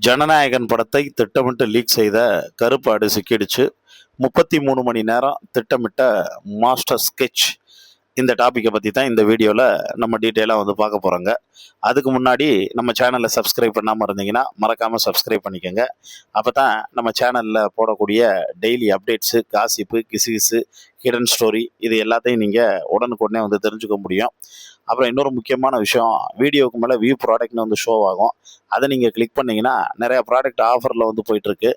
ஜனநாயகன் படத்தை திட்டமிட்டு லீக் செய்த கருப்பாடு சிக்கிடுச்சு. 33 மணி நேரம் திட்டமிட்ட மாஸ்டர் ஸ்கெட்ச். இந்த டாப்பிக்கை பற்றி தான் இந்த வீடியோவில் நம்ம டீட்டெயிலாக வந்து பார்க்க போகிறோங்க. அதுக்கு முன்னாடி நம்ம சேனலை சப்ஸ்கிரைப் பண்ணாமல் இருந்தீங்கன்னா மறக்காமல் சப்ஸ்கிரைப் பண்ணிக்கோங்க. அப்போ தான் நம்ம சேனலில் போடக்கூடிய டெய்லி அப்டேட்ஸு, காசிப்பு, கிசுகிசு, ஹிடன் ஸ்டோரி இது எல்லாத்தையும் நீங்கள் உடனுக்குடனே வந்து தெரிஞ்சுக்க முடியும். அப்புறம் இன்னொரு முக்கியமான விஷயம், வீடியோவுக்கு மேலே வியூ ப்ராடக்ட்னு வந்து ஷோ ஆகும். அதை நீங்கள் கிளிக் பண்ணிங்கன்னா நிறையா ப்ராடக்ட் ஆஃபரில் வந்து போயிட்டுருக்கு.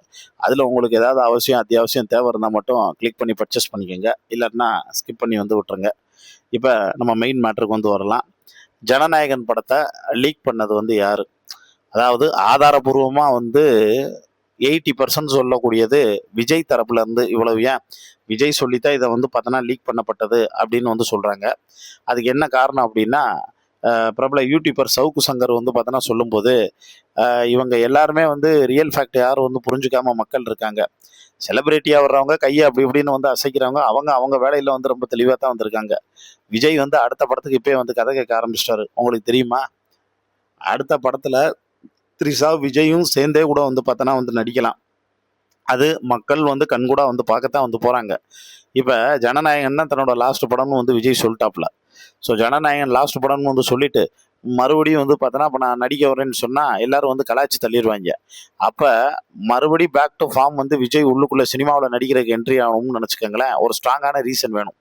அதில் உங்களுக்கு ஏதாவது அத்தியாவசியம் தேவை இருந்தால் மட்டும் கிளிக் பண்ணி பர்ச்சேஸ் பண்ணிக்கோங்க. இல்லைன்னா ஸ்கிப் பண்ணி வந்து விட்டுருங்க. இப்போ நம்ம மெயின் மேட்ருக்கு வந்து வரலாம். ஜனநாயகன் படத்தை லீக் பண்ணது வந்து யார்? அதாவது ஆதாரபூர்வமாக வந்து 80% சொல்லக்கூடியது விஜய் தரப்புல இருந்து. இவ்வளவு ஏன் விஜய் சொல்லித்தான் இதை வந்து பார்த்தோன்னா லீக் பண்ணப்பட்டது அப்படின்னு வந்து சொல்கிறாங்க. அதுக்கு என்ன காரணம் அப்படின்னா, பிரபல யூடியூபர் சவுக்கு சங்கர் வந்து பார்த்தோன்னா சொல்லும்போது, இவங்க எல்லாருமே வந்து ரியல் ஃபேக்ட் யாரும் வந்து புரிஞ்சுக்காம மக்கள் இருக்காங்க. செலிபிரிட்டியாக வர்றவங்க கையை அப்படி இப்படின்னு வந்து அசைக்கிறவங்க அவங்க வேலையில் வந்து ரொம்ப தெளிவாக தான் வந்திருக்காங்க. விஜய் வந்து அடுத்த படத்துக்கு இப்போயே வந்து கதை கேட்க ஆரம்பிச்சிட்டாரு. உங்களுக்கு தெரியுமா, அடுத்த படத்தில் த்ரிஷா விஜயும் சேர்ந்தே கூட வந்து பார்த்தோன்னா வந்து நடிக்கலாம். அது மக்கள் வந்து கண்கூட வந்து பார்க்கத்தான் வந்து போகிறாங்க. இப்போ ஜனநாயகன் தான் தன்னோட லாஸ்ட் படம்னு வந்து விஜய் சொல்லிட்டாப்புல. ஸோ ஜனநாயகன் லாஸ்ட் படம்னு வந்து சொல்லிட்டு மறுபடியும் வந்து பார்த்தோன்னா இப்போ நான் நடிக்க வரேன்னு சொன்னால் எல்லாரும் வந்து கலாய்ச்சி தள்ளிடுவாங்க. அப்போ மறுபடியும் பேக் டு ஃபார்ம் வந்து விஜய் உள்ளுக்குள்ளே சினிமாவில் நடிக்கிறதுக்கு என்ட்ரி ஆகணும்னு நினச்சிக்கோங்களேன். ஒரு ஸ்ட்ராங்கான ரீசன் வேணும்.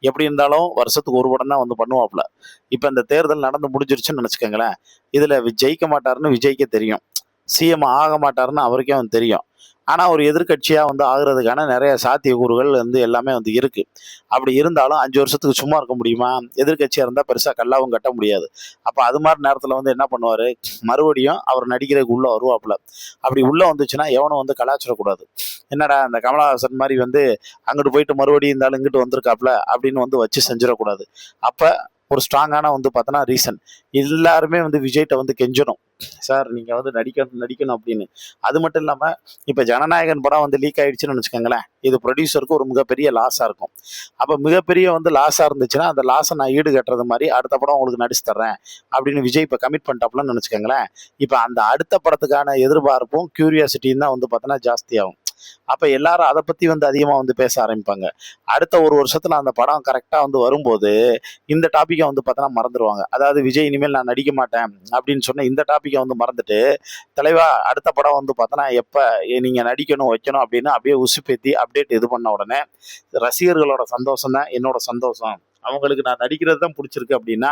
எப்படி இருந்தாலும் வருஷத்துக்கு ஒரு படம் தான் வந்து பண்ணுவாப்புல. இப்போ இந்த தேர்தல் நடந்து முடிஞ்சிருச்சுன்னு நினச்சிக்கோங்களேன். இதில் ஜெயிக்க மாட்டாருன்னு விஜய்க்கே தெரியும். சிஎம் ஆக மாட்டாருன்னு அவருக்கே வந்து தெரியும். ஆனால் ஒரு எதிர்கட்சியாக வந்து ஆகுறதுக்கான நிறைய சாத்தியக்கூறுகள் வந்து எல்லாமே வந்து இருக்குது. அப்படி இருந்தாலும் 5 வருஷத்துக்கு சும்மா இருக்க முடியுமா? எதிர்கட்சியாக இருந்தால் பெருசாக கல்லாவும் கட்ட முடியாது. அப்போ அது மாதிரி நேரத்தில் வந்து என்ன பண்ணுவார், மறுபடியும் அவர் நடிக்கிறதுக்கு உள்ளே வருவாப்புல. அப்படி உள்ளே வந்துச்சுன்னா எவனும் வந்து கலாச்சிடக்கூடாது. என்னடா இந்த கமலஹாசன் மாதிரி வந்து அங்கிட்டு போயிட்டு மறுபடியும் இருந்தாலும் இங்கிட்டு வந்திருக்காப்புல அப்படின்னு வந்து வச்சு செஞ்சிடக்கூடாது. அப்போ ஒரு ஸ்ட்ராங்கான வந்து பார்த்தோன்னா ரீசன், எல்லாருமே வந்து விஜய்கிட்ட வந்து கெஞ்சணும், சார் நீங்கள் வந்து நடிக்கணும் அப்படின்னு. அது மட்டும் இல்லாமல் இப்போ ஜனநாயகன் படம் வந்து லீக் ஆகிடுச்சுன்னு வச்சுக்கோங்களேன், இது ப்ரொடியூசருக்கு ஒரு மிகப்பெரிய லாஸாக இருக்கும். அப்போ மிகப்பெரிய வந்து லாஸாக இருந்துச்சுன்னா அந்த லாஸை நான் ஈடு கட்டுறது மாதிரி அடுத்த படம் உங்களுக்கு நடிச்சு தர்றேன் அப்படின்னு விஜய் இப்போ கமிட் பண்ணிட்டாப்புலன்னு நினச்சிக்கோங்களேன். இப்போ அந்த அடுத்த படத்துக்கான எதிர்பார்ப்பும் கியூரியாசிட்டியும் தான் வந்து பார்த்தோன்னா ஜாஸ்தியாகும். அப்போ எல்லாரும் அதை பற்றி வந்து அதிகமாக வந்து பேச ஆரம்பிப்பாங்க. அடுத்த ஒரு வருஷத்தில் அந்த படம் கரெக்டாக வந்து வரும்போது இந்த டாப்பிக்கை வந்து பார்த்தோன்னா மறந்துடுவாங்க. அதாவது விஜய் இனிமேல் நான் நடிக்க மாட்டேன் அப்படின்னு சொன்ன இந்த டாப்பிக்கை வந்து மறந்துட்டு, தலைவா அடுத்த படம் வந்து பார்த்தோன்னா எப்போ நீங்கள் நடிக்கணும் வைக்கணும் அப்படின்னு அப்படியே உசுப்பேத்தி அப்டேட் இது பண்ண உடனே ரசிகர்களோட சந்தோஷம் தான் என்னோட சந்தோஷம். அவங்களுக்கு நான் நடிக்கிறது தான் பிடிச்சிருக்கு அப்படின்னா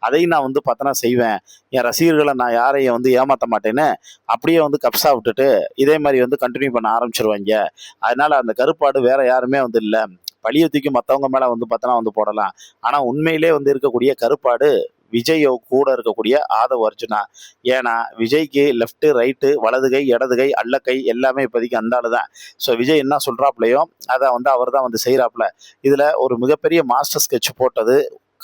அதையும் நான் வந்து பார்த்தோன்னா செய்வேன். என் ரசிகர்களை நான் யாரையும் வந்து ஏமாற்ற மாட்டேன்னு அப்படியே வந்து கப்ஸா விட்டுட்டு இதே மாதிரி வந்து கண்டினியூ பண்ண ஆரம்பிச்சிருவாங்க. அதனால அந்த கருப்பாடு வேற யாருமே வந்து இல்லை. பழிய தூக்கி மற்றவங்க மேலே வந்து பார்த்தோன்னா வந்து போடலாம். ஆனால் உண்மையிலே வந்து இருக்கக்கூடிய கருப்பாடு விஜய் கூட இருக்கக்கூடிய ஆதவ் அர்ஜுனா. ஏன்னா விஜய்க்கு லெஃப்ட் ரைட்டு வலது கை இடது கை அல்ல கை எல்லாமே இப்போதைக்கு அந்த ஆளு தான். ஸோ விஜய் என்ன சொல்கிறாப்புலையோ அதை வந்து அவர் தான் வந்து செய்கிறாப்புல. இதில் ஒரு மிகப்பெரிய மாஸ்டர் ஸ்கெட்ச் போட்டது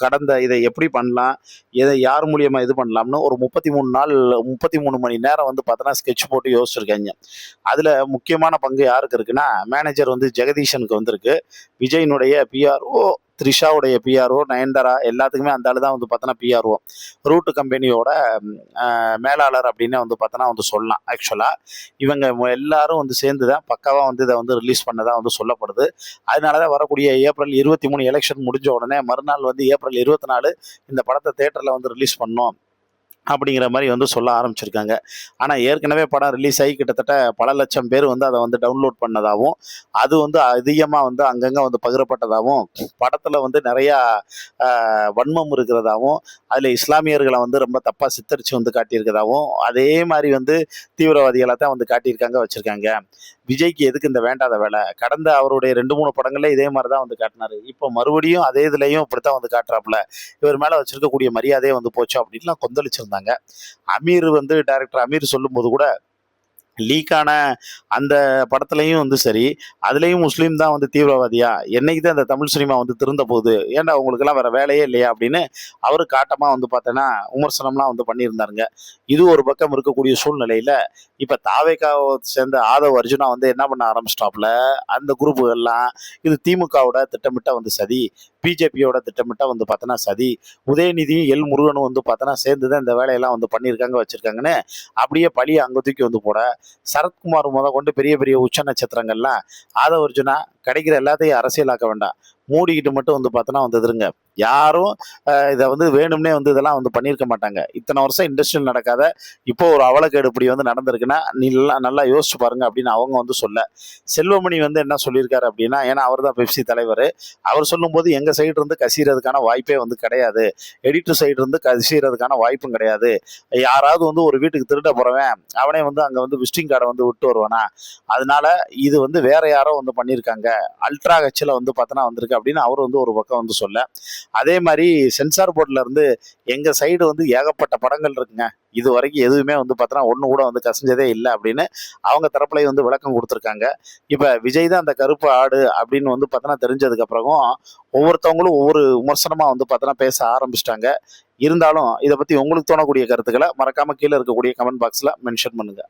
கடந்த இதை எப்படி பண்ணலாம், இதை யார் மூலியமாக இது பண்ணலாம்னு ஒரு 33 மணி நேரம் வந்து பார்த்தோன்னா ஸ்கெட்ச் போட்டு யோசிச்சிருக்காங்க. அதில் முக்கியமான பங்கு யாருக்கு இருக்குன்னா, மேனேஜர் வந்து ஜெகதீஷனுக்கு வந்திருக்கு. விஜயினுடைய பிஆர்ஓ த்ரிஷாவுடைய பிஆர்ஓ நயன்தாரா எல்லாத்துக்குமே அந்த ஆளு தான் வந்து பார்த்தோன்னா பிஆர்ஓ. ரூட்டு கம்பெனியோட மேலாளர் அப்படின்னு வந்து பார்த்தோன்னா வந்து சொல்லலாம். ஆக்சுவலாக இவங்க எல்லாரும் வந்து சேர்ந்து தான் பக்காவாக வந்து இதை வந்து ரிலீஸ் பண்ணதாக வந்து சொல்லப்படுது. அதனால தான் வரக்கூடிய ஏப்ரல் 23 எலெக்ஷன் முடிஞ்ச உடனே மறுநாள் வந்து ஏப்ரல் 24 இந்த படத்தை தேட்டரில் வந்து ரிலீஸ் பண்ணோம் அப்படிங்கிற மாதிரி வந்து சொல்ல ஆரம்பிச்சிருக்காங்க. ஆனால் ஏற்கனவே படம் ரிலீஸ் ஆகி கிட்டத்தட்ட பல லட்சம் பேர் வந்து அதை வந்து டவுன்லோட் பண்ணதாகவும் அது வந்து அதிகமாக வந்து அங்கங்கே வந்து பகிரப்பட்டதாகவும் படத்தில் வந்து நிறையா வன்மம் இருக்கிறதாகவும் அதில் இஸ்லாமியர்களை வந்து ரொம்ப தப்பாக சித்தரித்து வந்து காட்டியிருக்கிறதாகவும் அதே மாதிரி வந்து தீவிரவாதிகளை தான் வந்து காட்டியிருக்காங்க வச்சுருக்காங்க. விஜய்க்கு எதுக்கு இந்த வேண்டாத வேலை? கடந்த அவருடைய 2-3 படங்கள்ல இதே மாதிரி தான் வந்து காட்டினாரு. இப்போ மறுபடியும் அதே இதுலையும் இப்படித்தான் வந்து காட்டுறாப்புல. இவர் மேலே வச்சிருக்கக்கூடிய மரியாதையே வந்து போச்சு அப்படின்லாம் கொந்தளிச்சிருந்தாங்க. அமீர் வந்து டைரக்டர் அமீர் சொல்லும்போது கூட லீக்கான அந்த படத்துலையும் வந்து சரி, அதுலேயும் முஸ்லீம் தான் வந்து தீவிரவாதியா, என்னைக்கு தான் இந்த தமிழ் சினிமா வந்து திருந்த போகுது, ஏன்டா உங்களுக்கெல்லாம் வேற வேலையே இல்லையா அப்படின்னு அவரு காட்டமாக வந்து பார்த்தோன்னா விமர்சனம்லாம் வந்து பண்ணியிருந்தாருங்க. இது ஒரு பக்கம் இருக்கக்கூடிய சூழ்நிலையில் இப்போ தாவேக்காவை சேர்ந்த ஆதவ் அர்ஜுனா வந்து என்ன பண்ண ஆரம்பிச்சிட்டாப்புல, அந்த குரூப்புகள்லாம் இது திமுகவோட திட்டமிட்ட வந்து சதி, பிஜேபியோட திட்டமிட்ட வந்து பார்த்தோன்னா சதி, உதயநிதியும் எல் முருகனும் வந்து பார்த்தோன்னா சேர்ந்து தான் இந்த வேலையெல்லாம் வந்து பண்ணியிருக்காங்க வச்சுருக்காங்கன்னு அப்படியே பழியை அங்கே தூக்கி வந்து போட, சரத்குமார் கொண்டு பெரிய பெரிய உச்ச நட்சத்திரங்கள்லாம் ஆதவ அர்ஜுனா கிடைக்கிற எல்லாத்தையும் அரசியலாக்க வேண்டாம், மூடிக்கிட்டு மட்டும் வந்து பார்த்தோன்னா வந்துருங்க. யாரும் இதை வந்து வேணும்னே வந்து இதெல்லாம் வந்து பண்ணியிருக்க மாட்டாங்க. இத்தனை வருஷம் இண்டஸ்ட்ரியல் நடக்காத இப்போ ஒரு அவலக்கேடு இப்படி வந்து நடந்திருக்குன்னா நல்லா நல்லா யோசிச்சு பாருங்க அப்படின்னு அவங்க வந்து சொல்ல, செல்வமணி வந்து என்ன சொல்லியிருக்காரு அப்படின்னா, ஏன்னா அவர் தான் பெப்சி தலைவர், அவர் சொல்லும்போது எங்கள் சைடு இருந்து கசிகிறதுக்கான வாய்ப்பே வந்து கிடையாது, எடிட்டர் சைடு இருந்து கசிகிறதுக்கான வாய்ப்பும் கிடையாது, யாராவது வந்து ஒரு வீட்டுக்கு திருட போகிறவன் அவனே வந்து அங்கே வந்து விசிட்டிங் கார்டை வந்து விட்டு வருவானா, அதனால இது வந்து வேற யாரோ வந்து பண்ணியிருக்காங்க, அல்ட்ரா கட்சியில் வந்து பார்த்தோன்னா வந்திருக்கு அப்படின்னு அவர் வந்து ஒரு பக்கம் வந்து சொல்ல, அதே மாதிரி சென்சார் போர்டில் இருந்து எங்கள் சைடு வந்து ஏகப்பட்ட படங்கள் இருக்குங்க, இது வரைக்கும் எதுவுமே வந்து பார்த்தோன்னா ஒன்று கூட வந்து கசிஞ்சதே இல்லை அப்படின்னு அவங்க தரப்புலையும் வந்து விளக்கம் கொடுத்துருக்காங்க. இப்போ விஜய் தான் அந்த கருப்பு ஆடு அப்படின்னு வந்து பார்த்தோன்னா தெரிஞ்சதுக்கப்புறமும் ஒவ்வொருத்தவங்களும் ஒவ்வொரு விமர்சனமாக வந்து பார்த்தோன்னா பேச ஆரம்பிச்சிட்டாங்க. இருந்தாலும் இதை பற்றி உங்களுக்கு தோணக்கூடிய கருத்துக்களை மறக்காமல் கீழே இருக்கக்கூடிய கமெண்ட் பாக்ஸில் மென்ஷன் பண்ணுங்கள்.